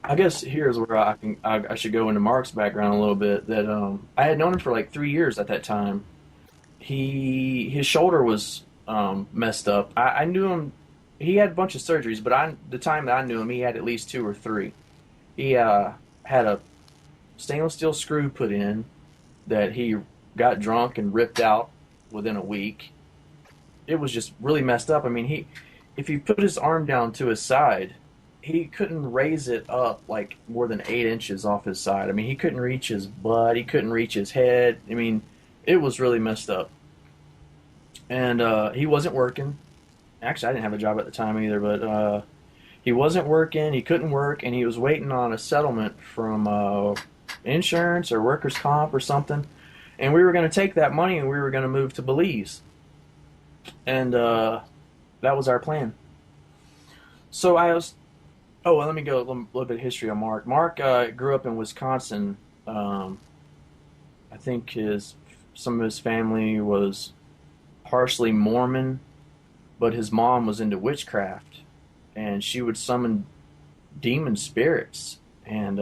I guess here's where I should go into Mark's background a little bit. That I had known him for like 3 years at that time. His shoulder was messed up. I knew him. He had a bunch of surgeries, but the time that I knew him, he had at least two or three. He had a stainless steel screw put in that he got drunk and ripped out within a week. It was just really messed up. I mean, if he put his arm down to his side, he couldn't raise it up like more than 8 inches off his side. I mean, he couldn't reach his butt. He couldn't reach his head. I mean, it was really messed up. And he wasn't working. Actually, I didn't have a job at the time either, but he wasn't working. He couldn't work, and he was waiting on a settlement from insurance or workers' comp or something. And we were going to take that money and we were going to move to Belize. And that was our plan. So I was. Oh, well, let me go a little bit of history on Mark. Mark grew up in Wisconsin. Um, I think his some of his family was partially Mormon, but his mom was into witchcraft, and she would summon demon spirits. And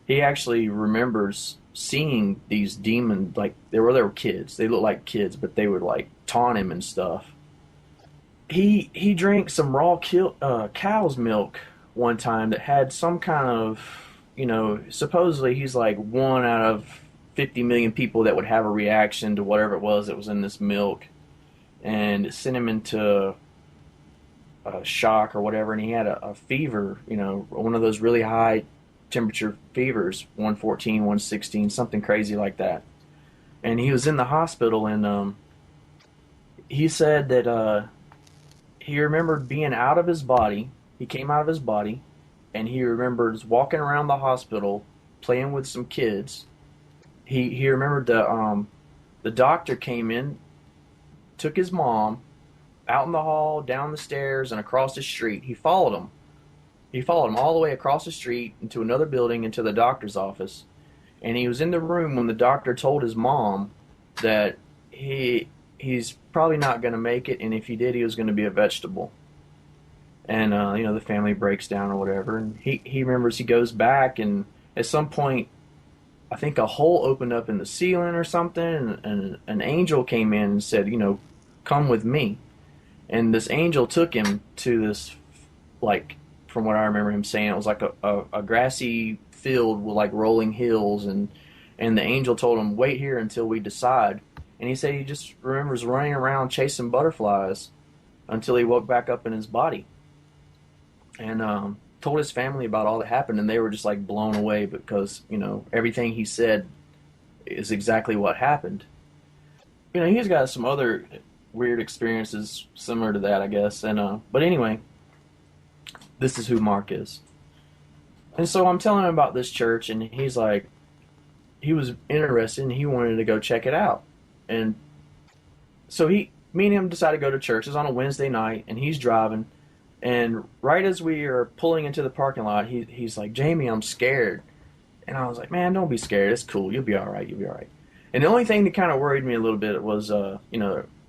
he actually remembers seeing these demons, like they were kids. They looked like kids, but they would like taunt him and stuff. He drank some cow's milk one time that had some kind of, supposedly he's like one out of 50 million people that would have a reaction to whatever it was that was in this milk, and it sent him into shock or whatever, and he had a fever, one of those really high temperature fevers, 114, 116, something crazy like that. And he was in the hospital, and he said that he remembered being out of his body. He came out of his body, and he remembers walking around the hospital playing with some kids. He remembered the doctor came in, took his mom out in the hall, down the stairs, and across the street. He followed him. He followed him all the way across the street into another building, into the doctor's office. And he was in the room when the doctor told his mom that he's probably not going to make it, and if he did, he was going to be a vegetable. And the family breaks down or whatever. And he remembers he goes back, and at some point, I think a hole opened up in the ceiling or something, and an angel came in and said, come with me. And this angel took him to this, like, from what I remember him saying, it was like a grassy field with like rolling hills, and the angel told him, wait here until we decide. And he said he just remembers running around chasing butterflies until he woke back up in his body, and told his family about all that happened, and they were just like blown away because everything he said is exactly what happened. He's got some other weird experiences similar to that, I guess. And but anyway, this is who Mark is. And so I'm telling him about this church, and he's like, he was interested, and he wanted to go check it out. And so me and him decided to go to church. It's on a Wednesday night, and he's driving. And right as we are pulling into the parking lot, he's like, Jamie, I'm scared. And I was like, man, don't be scared. It's cool. You'll be all right. You'll be all right. And the only thing that kind of worried me a little bit was,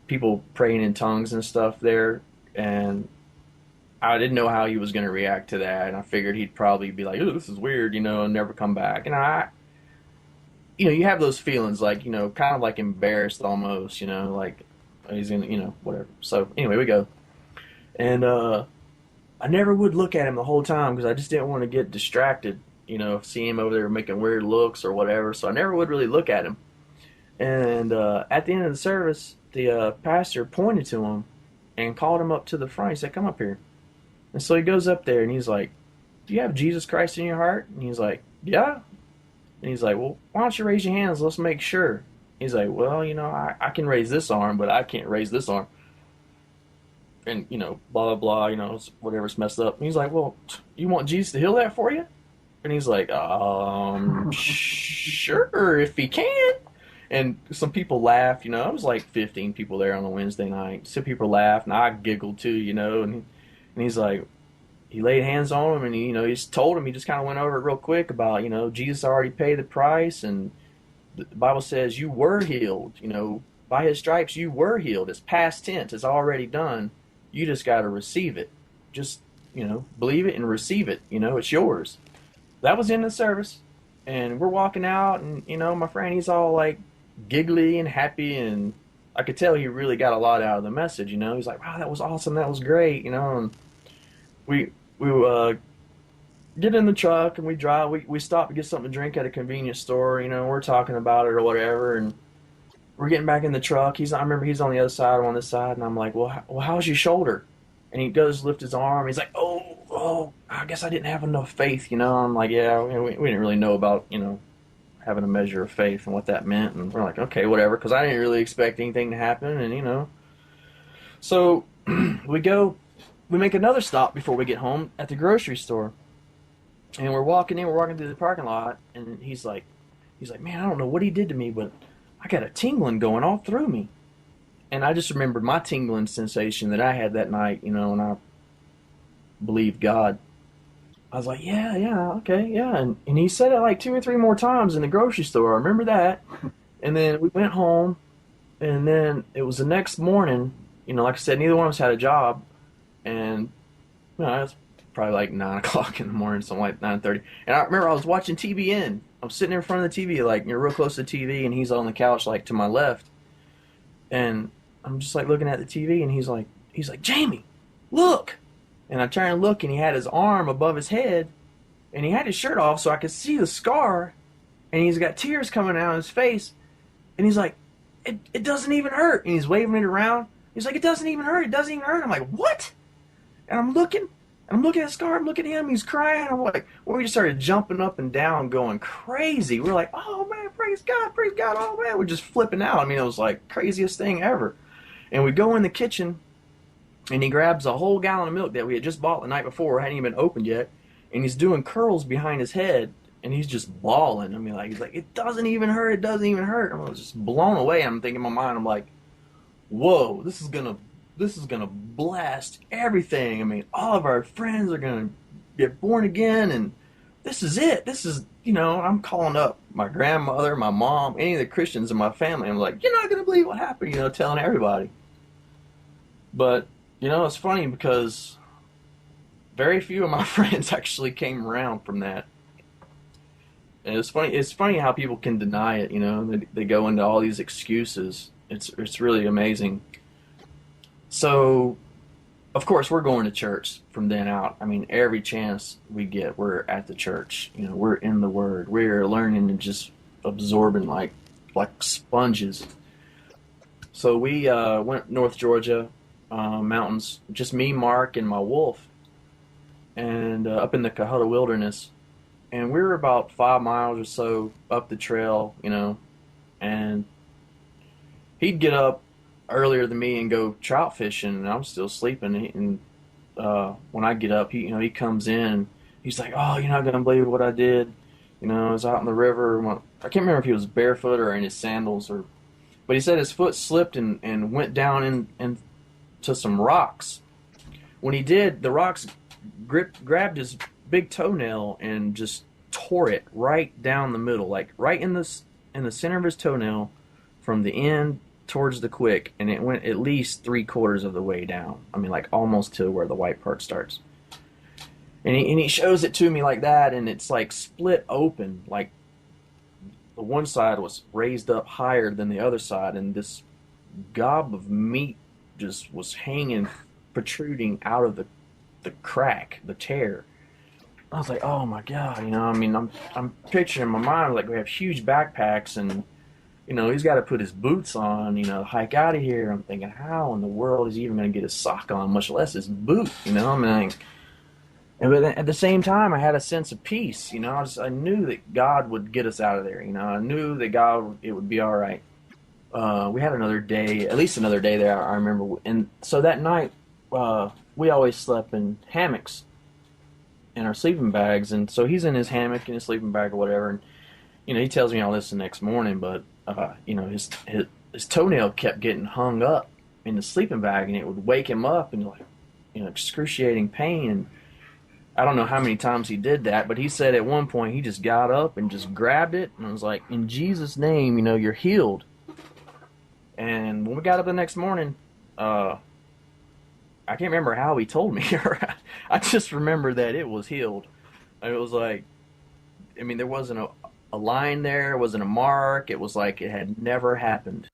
people praying in tongues and stuff there. And I didn't know how he was going to react to that. And I figured he'd probably be like, oh, this is weird, and never come back. And you have those feelings like, kind of like embarrassed almost, like he's going to, whatever. So anyway, we go. And I never would look at him the whole time because I just didn't want to get distracted, seeing him over there making weird looks or whatever. So I never would really look at him. And at the end of the service, the pastor pointed to him and called him up to the front. He said, come up here. And so he goes up there and he's like, do you have Jesus Christ in your heart? And he's like, yeah. And he's like, well, why don't you raise your hands? Let's make sure. He's like, well, I can raise this arm, but I can't raise this arm. And, blah, blah, blah, whatever's messed up. And he's like, well, you want Jesus to heal that for you? And he's like, sure, if he can. And some people laughed, I was like 15 people there on a Wednesday night. Some people laughed, and I giggled too, and he's like, he laid hands on him, and he just told him, he just kind of went over it real quick about, Jesus already paid the price, and the Bible says you were healed, by his stripes you were healed. It's past tense, it's already done. You just got to receive it. Just, believe it and receive it, it's yours. that was in the service, and we're walking out, and my friend, he's all like giggly and happy, and I could tell he really got a lot out of the message. He's like, "Wow, that was awesome, that was great," and we get in the truck and we drive. We stop to get something to drink at a convenience store. We're talking about it or whatever, and we're getting back in the truck. I remember he's on the other side, I'm on this side, and I'm like, well, how's your shoulder? And he goes to lift his arm. He's like, oh, I guess I didn't have enough faith. I'm like, yeah, we didn't really know about having a measure of faith and what that meant, and we're like, okay, whatever, because I didn't really expect anything to happen, and so we go, we make another stop before we get home at the grocery store, and we're walking through the parking lot, and he's like, man, I don't know what he did to me, but I got a tingling going all through me. And I just remembered my tingling sensation that I had that night, and I believed God. I was like, yeah, okay, yeah. And he said it like two or three more times in the grocery store. I remember that. And then we went home, and then it was the next morning. Like I said, neither one of us had a job. And it was probably like 9 o'clock in the morning, something like 9:30. And I remember I was watching TBN. I'm sitting in front of the TV, like you're real close to the TV, and he's on the couch, like to my left. And I'm just like looking at the TV, and he's like, Jamie, look. And I turn and look, and he had his arm above his head, and he had his shirt off, so I could see the scar, and he's got tears coming out of his face, and he's like, it doesn't even hurt, and he's waving it around. He's like, it doesn't even hurt. It doesn't even hurt. I'm like, what? And I'm looking at the scar. I'm looking at him. He's crying. I'm like, well, we just started jumping up and down, going crazy. We're like, oh man, praise God, praise God. Oh man, we're just flipping out. I mean, it was like craziest thing ever. And we go in the kitchen, and he grabs a whole gallon of milk that we had just bought the night before, hadn't even been opened yet, and he's doing curls behind his head, and he's just bawling. I mean, like he's like, it doesn't even hurt. It doesn't even hurt. I was just blown away. I'm thinking in my mind, I'm like, whoa, this is gonna blast everything. I mean, all of our friends are gonna get born again, and this is it. This is, I'm calling up my grandmother, my mom, any of the Christians in my family. I'm like, you're not gonna believe what happened. Telling everybody. But it's funny because very few of my friends actually came around from that. And it's funny. It's funny how people can deny it. They go into all these excuses. It's really amazing. So, of course, we're going to church from then out. I mean, every chance we get, we're at the church. We're in the Word. We're learning and just absorbing like sponges. So we went North Georgia mountains, just me, Mark, and my wolf, and up in the Cohutta Wilderness. And we were about 5 miles or so up the trail, and he'd get up earlier than me and go trout fishing, and I'm still sleeping. And when I get up, he comes in. He's like, "Oh, you're not gonna believe what I did." I was out in the river. I can't remember if he was barefoot or in his sandals, but he said his foot slipped and went down into some rocks. When he did, the rocks grabbed his big toenail and just tore it right down the middle, like right in the center of his toenail, from the end towards the quick, and it went at least 3/4 of the way down. I mean, like almost to where the white part starts. And he shows it to me like that, and it's like split open, like the one side was raised up higher than the other side, and this gob of meat just was hanging, protruding out of the crack, the tear. I was like, oh my God, I mean, I'm picturing in my mind like we have huge backpacks, and he's got to put his boots on, hike out of here. I'm thinking, how in the world is he even going to get his sock on, much less his boot? I mean, but at the same time, I had a sense of peace. I knew that God would get us out of there. I knew that it would be all right. We had another day, at least another day there, I remember. And so that night, we always slept in hammocks in our sleeping bags. And so he's in his hammock, in his sleeping bag or whatever. And, he tells me all this the next morning, but, his toenail kept getting hung up in the sleeping bag, and it would wake him up and like, excruciating pain. And I don't know how many times he did that, but he said at one point he just got up and just grabbed it and was like, in Jesus' name, you're healed. And when we got up the next morning, I can't remember how he told me. I just remember that it was healed. It was like I mean, there wasn't a line there, it wasn't a mark. It was like it had never happened.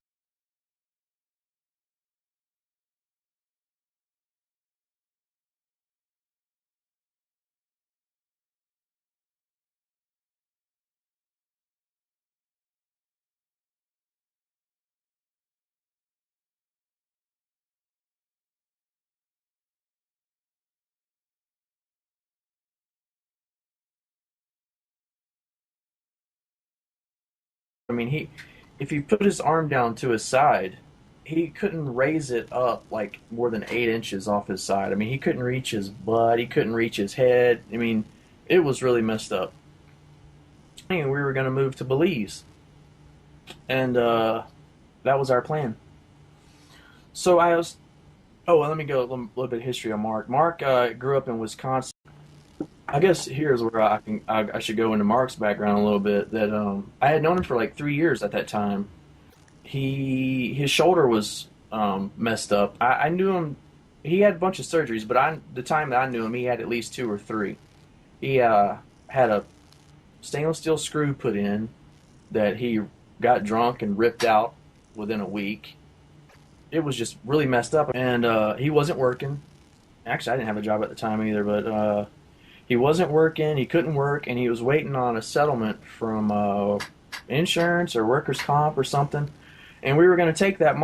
I mean, if he put his arm down to his side, he couldn't raise it up like more than 8 inches off his side. I mean, he couldn't reach his butt, he couldn't reach his head. I mean, it was really messed up. And we were going to move to Belize, and that was our plan. So I was. Oh, well, let me go a little bit of history on Mark. Mark grew up in Wisconsin. I guess here's where I should go into Mark's background a little bit. That I had known him for like 3 years at that time. His shoulder was messed up. I knew him. He had a bunch of surgeries, but the time that I knew him, he had at least two or three. He had a stainless steel screw put in that he got drunk and ripped out within a week. It was just really messed up, and he wasn't working. Actually, I didn't have a job at the time either, but he wasn't working. He couldn't work, and he was waiting on a settlement from insurance or workers' comp or something. And we were going to take that money